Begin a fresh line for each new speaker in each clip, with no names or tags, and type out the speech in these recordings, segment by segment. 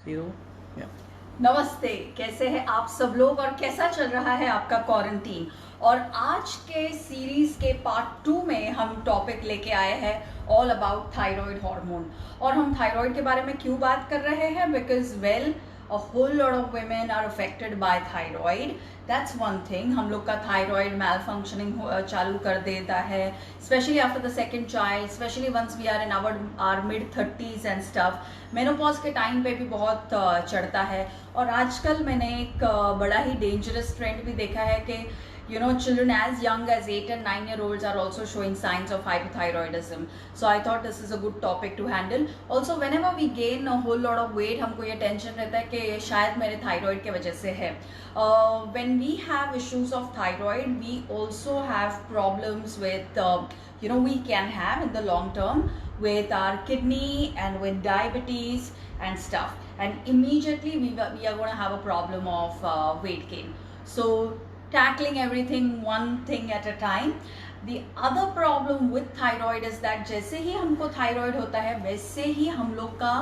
0 या
नमस्ते, कैसे हैं आप सब लोग और कैसा चल रहा है आपका क्वारंटीन। और आज के सीरीज के पार्ट 2 में हम टॉपिक लेके आए हैं ऑल अबाउट थायराइड हार्मोन। और हम थायराइड के बारे में क्यों बात कर रहे हैं, because a whole lot of women are affected by thyroid. That's one thing. हम लोग का thyroid malfunctioning चालू कर देता है, especially after the second child, especially once we are in our mid 30s and stuff. Menopause के time पे भी बहुत चढ़ता है। और आजकल मैंने एक बड़ा ही डेंजरस ट्रेंड भी देखा है कि children as young as 8 and 9 year olds are also showing signs of hypothyroidism. So I thought this is a good topic to handle. Also, whenever we gain a whole lot of weight, हमको ये tension रहता है कि शायद मेरे thyroid के वजह से है। When we have issues of thyroid, we also have problems with we can have in the long term with our kidney and with diabetes and stuff, and immediately we are going to have a problem of weight gain. So tackling everything one thing at a time. The other problem with thyroid is that जैसे ही हमको thyroid होता है वैसे ही हम लोग का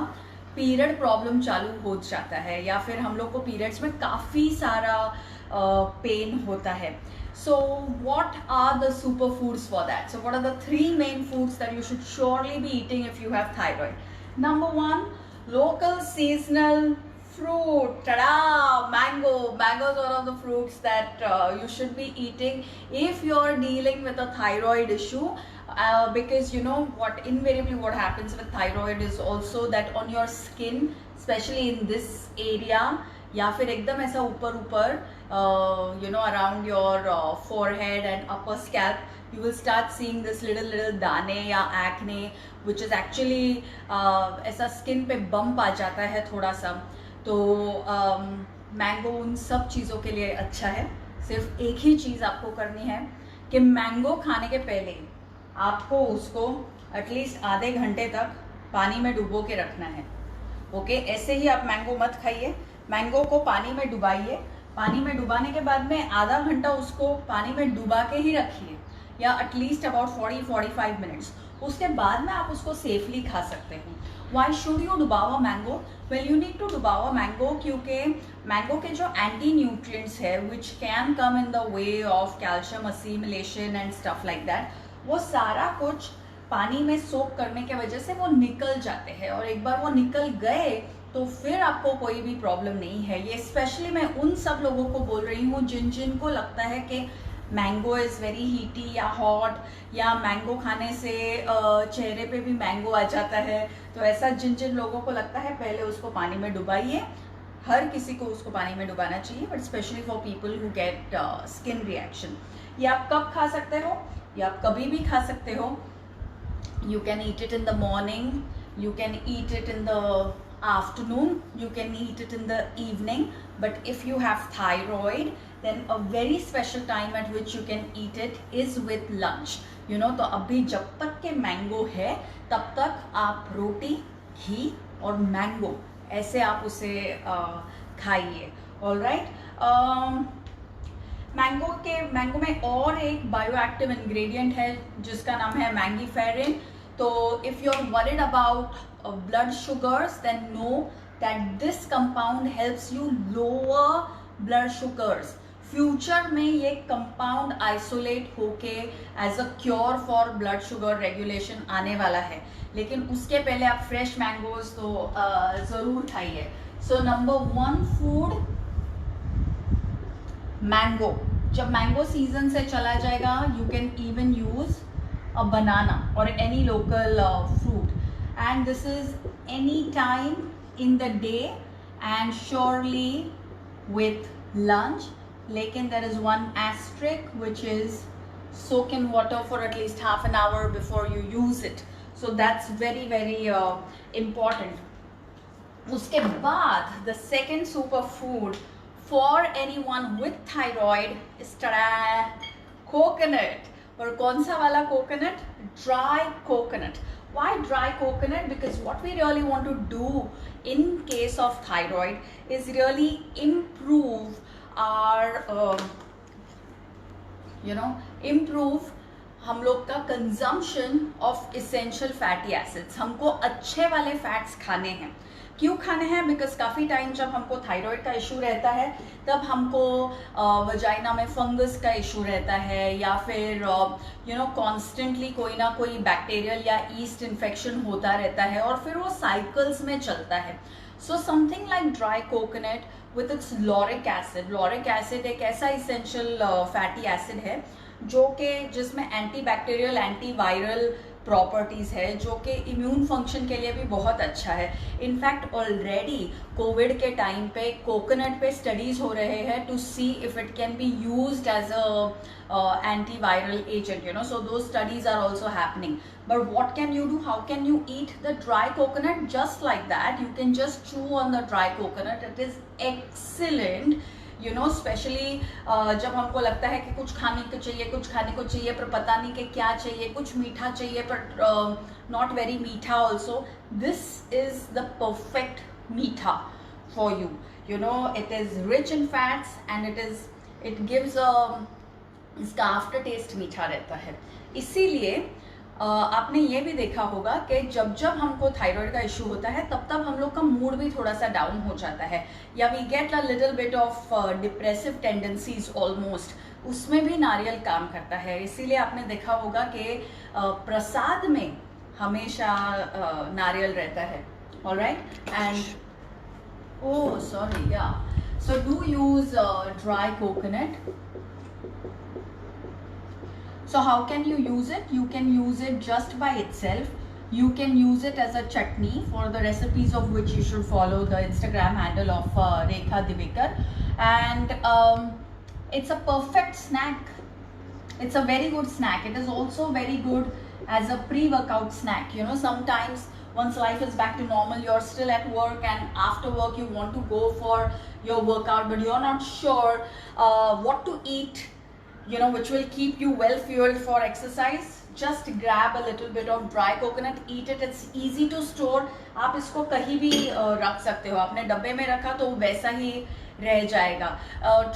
period problem चालू हो जाता है, या फिर हम लोग को पीरियड्स में काफ़ी सारा पेन होता है। So what are the superfoods for that? So what are the 3 main foods that you should surely be eating if you have thyroid? Number 1, local seasonal fruit. Tada! Mango. Mango is one of the fruits that you should be eating if you're dealing with a thyroid issue. Because invariably what happens with thyroid is also that on your skin, especially in this area, या फिर एकदम ऐसा ऊपर ऊपर around your forehead and upper scalp, you will start seeing this little दाने या acne, which is actually ऐसा skin पे bump आ जाता है थोड़ा सा। तो मैंगो उन सब चीज़ों के लिए अच्छा है। सिर्फ एक ही चीज़ आपको करनी है कि मैंगो खाने के पहले आपको उसको एटलीस्ट आधे घंटे तक पानी में डुबो के रखना है। ओके, ऐसे ही आप मैंगो मत खाइए। मैंगो को पानी में डुबाइए। पानी में डुबाने के बाद में आधा घंटा उसको पानी में डुबा के ही रखिए, या एटलीस्ट अबाउट 40-45 मिनट्स। उसके बाद में आप उसको सेफली खा सकते हैं। वाई शुड यू डुबावा mango? Well, you need to डुबावा मैंगो क्योंकि मैंगो के जो एंटी न्यूट्रिएंट्स है which can come in the way of calcium assimilation and stuff like that, वो सारा कुछ पानी में सोक करने के वजह से वो निकल जाते हैं। और एक बार वो निकल गए तो फिर आपको कोई भी प्रॉब्लम नहीं है। ये स्पेशली मैं उन सब लोगों को बोल रही हूँ जिनको लगता है कि मैंगो इज़ वेरी हीटी या हॉट, या मैंगो खाने से चेहरे पे भी मैंगो आ जाता है। तो ऐसा जिन लोगों को लगता है, पहले उसको पानी में डुबाइए। हर किसी को उसको पानी में डुबाना चाहिए, but specially for people who get skin reaction. ये आप कब खा सकते हो? ये आप कभी भी खा सकते हो। You can eat it in the morning, you can eat it in the afternoon, you can eat it in the evening. But if you have thyroid, then a very special time at which you can eat it is with lunch. तो अभी जब तक के mango है तब तक आप रोटी, घी और मैंगो ऐसे आप उसे खाइए। ऑलराइट। मैंगो में और एक बायोएक्टिव इंग्रेडिएंट है जिसका नाम है मैंगीफेरिन। तो if you are worried about blood sugars, then know that this compound helps you lower blood sugars. Future में ये कंपाउंड आइसोलेट होके as a cure for blood sugar regulation आने वाला है, लेकिन उसके पहले आप फ्रेश मैंगोज तो ज़रूर खाइए। So number 1 food mango. जब मैंगो सीजन से चला जाएगा, you can even use a banana और any local fruit, and this is any time in the day and surely with lunch. लेकिन there is one asterisk which is soak in water for at least half an hour before you use it. So that's very important. उसके बाद the second superfood for anyone with thyroid is coconut. और कौन सा वाला coconut? Dry coconut. Why dry coconut? Because what we really want to do in case of thyroid is really improve our improve हम लोग का consumption of essential fatty acids. हमको अच्छे वाले फैट्स खाने हैं, क्यों खाने हैं? बिकॉज काफ़ी टाइम जब हमको थायराइड का इशू रहता है तब हमको वजाइना में फंगस का इशू रहता है, या फिर कॉन्स्टेंटली कोई ना कोई बैक्टीरियल या ईस्ट इन्फेक्शन होता रहता है और फिर वो साइकिल्स में चलता है. So something like dry coconut with its lauric acid. Lauric acid एक ऐसा इसेंशियल फैटी एसिड है जो कि जिसमें anti bacterial anti viral properties है, जो कि इम्यून फंक्शन के लिए भी बहुत अच्छा है. इनफैक्ट ऑलरेडी कोविड के टाइम पे कोकोनट पे स्टडीज हो रहे हैं to see if it can be used as a anti viral agent, so those studies are also happening. But what can you do? How can you eat the dry coconut? Just like that, you can just chew on the dry coconut. It is excellent, specially जब हमको लगता है कि कुछ खाने को चाहिए पर पता नहीं कि क्या चाहिए, कुछ मीठा चाहिए पर नॉट वेरी मीठा also. This is the perfect मीठा for you. It is rich in fats and it gives इसका आफ्टर टेस्ट मीठा रहता है. इसीलिए आपने ये भी देखा होगा कि जब जब हमको थायराइड का इशू होता है तब तब हम लोग का मूड भी थोड़ा सा डाउन हो जाता है, या we get a little bit of depressive tendencies almost. उसमें भी नारियल काम करता है. इसीलिए आपने देखा होगा कि प्रसाद में हमेशा नारियल रहता है. ऑलराइट, एंड ओह सॉरी, या so do use dry coconut. So how can you use it? You can use it just by itself. You can use it as a chutney, for the recipes of which you should follow the Instagram handle of Rekha Divekar. And it's a perfect snack. It's a very good snack. It is also very good as a pre-workout snack. Sometimes once life is back to normal, you're still at work, and after work you want to go for your workout, but you're not sure what to eat, which will keep you well fueled for exercise. Just grab a little bit of dry coconut, eat it. It's easy to store. आप इसको कहीं भी रख सकते हो. आपने डब्बे में रखा तो वैसा ही रह जाएगा.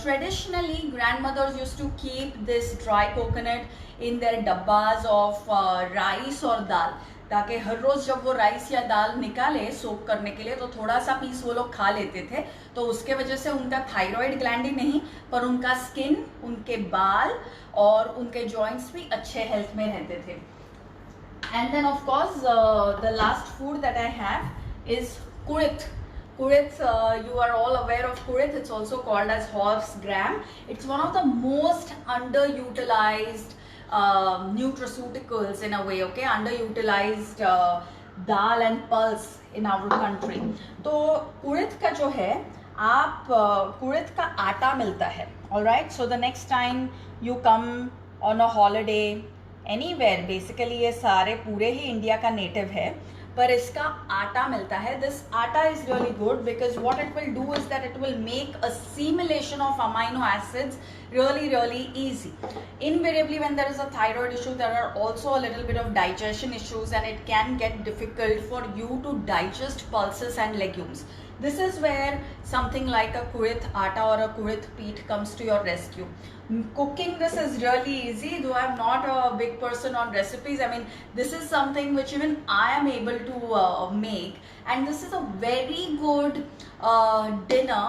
Traditionally, grandmothers used to keep this dry coconut in their dabbas of rice or dal, ताकि हर रोज जब वो राइस या दाल निकाले सोक करने के लिए तो थोड़ा सा पीस वो लोग खा लेते थे. तो उसके वजह से उनका थायराइड ग्लैंड ही नहीं, पर उनका स्किन, उनके बाल और उनके जॉइंट्स भी अच्छे हेल्थ में रहते थे. And then of course the last food that I have is कुरित. Kurith, you are all aware of kurith. It's also called as horse gram. It's one of the most underutilized nutraceuticals in a way, okay, underutilized dal and pulse in our country. तो कुरिथ का जो है, आप कुरिथ का आटा मिलता है. alright, so the next time you come on a holiday anywhere, basically ये सारे पूरे ही इंडिया का नेटिव है, पर इसका आटा मिलता है. दिस आटा is really good because what it will do is that it will make assimilation of amino acids really easy. Invariably when there is a thyroid issue, there are also a little bit of digestion issues, and it can get difficult for you to digest pulses and legumes. This is where something like a kurith atta or a kurith peat comes to your rescue. Cooking this is really easy, though I'm not a big person on recipes. I mean, this is something which even I am able to make, and this is a very good dinner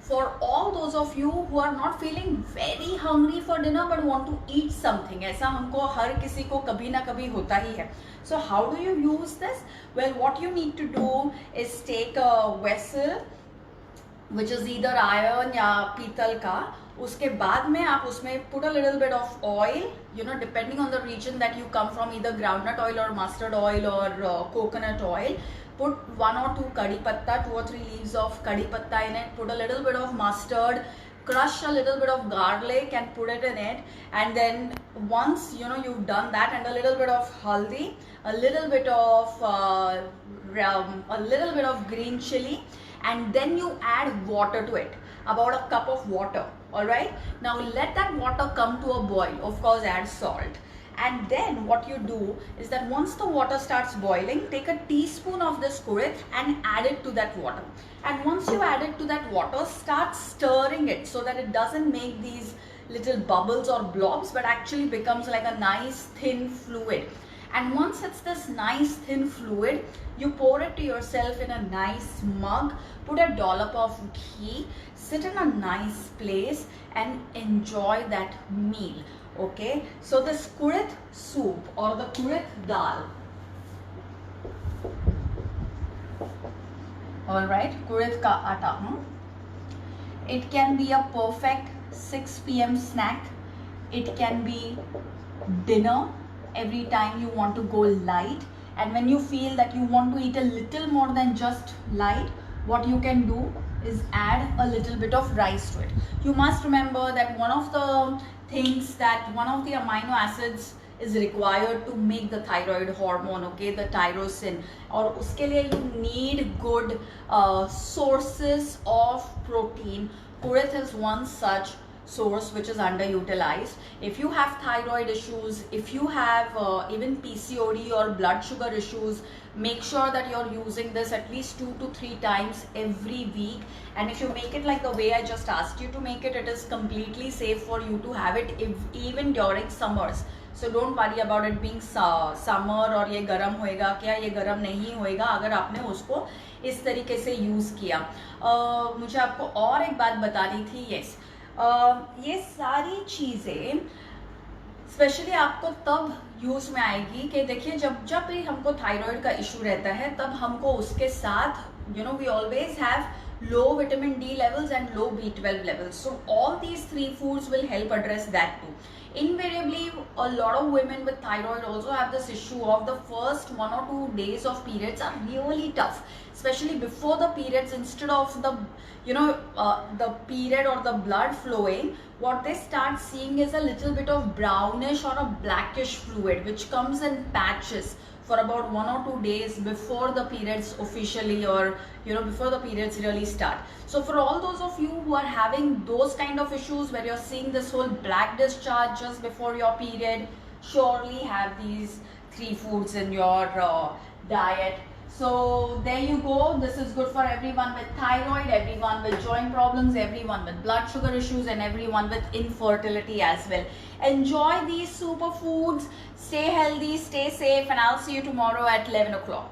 for all those of you who are not feeling very hungry for dinner but want to eat something. ऐसा हमको हर किसी को कभी ना कभी होता ही है. So how do you use this? Well, what you need to do is take a vessel which is either iron या पीतल का. उसके बाद में आप उसमें put a little bit of oil, depending on the region that you come from, either groundnut oil or mustard oil or coconut oil. Put 1 or 2 kadhi patta, 2 or 3 leaves of kadhi patta in it. Put a little bit of mustard, crush a little bit of garlic and put it in it. And then once you've done that, and a little bit of haldi, a little bit of green chili, and then you add water to it, about a cup of water. All right, now let that water come to a boil. Of course, add salt. And then what you do is that once the water starts boiling, take a teaspoon of this kurith and add it to that water. And once you add it to that water, start stirring it so that it doesn't make these little bubbles or blobs, but actually becomes like a nice thin fluid. And once it's this nice thin fluid, you pour it to yourself in a nice mug, put a dollop of ghee, sit in a nice place and enjoy that meal. Okay, so this kurit soup or the kurit dal, all right, kurit ka aata, it can be a perfect 6 p.m. snack. It can be dinner every time you want to go light, and when you feel that you want to eat a little more than just light, what you can do is add a little bit of rice to it. You must remember that one of the things, that one of the amino acids is required to make the thyroid hormone, okay, the tyrosine, और उसके लिए you need good sources of protein. Kurit is one such source which is underutilized. If you have thyroid issues, if you have even PCOD or blood sugar issues, make sure that you're using this at least 2 to 3 times every week. And if you make it like the way I just asked you to make it, it is completely safe for you to have it even during summers. So don't worry about it being summer और ये गर्म होएगा क्या, ये गर्म नहीं होएगा अगर आपने उसको इस तरीके से यूज़ किया. मुझे आपको और एक बात बतानी थी. यस, ये सारी चीज़ें स्पेशली आपको तब यूज़ में आएगी कि देखिए जब भी हमको थायराइड का इशू रहता है, तब हमको उसके साथ we always have low vitamin D levels and low B12 levels. So all these 3 foods will help address that too. Invariably, a lot of women with thyroid also have this issue of the first 1 or 2 days of periods are really tough, especially before the periods. Instead of the the period or the blood flowing, what they start seeing is a little bit of brownish or a blackish fluid which comes in patches for about 1 or 2 days before the periods officially, or before the periods really start. So for all those of you who are having those kind of issues where you're seeing this whole black discharge just before your period, surely have these 3 foods in your diet. So there you go. This is good for everyone with thyroid, everyone with joint problems, everyone with blood sugar issues, and everyone with infertility as well. Enjoy these superfoods, stay healthy, stay safe, and I'll see you tomorrow at 11 o'clock.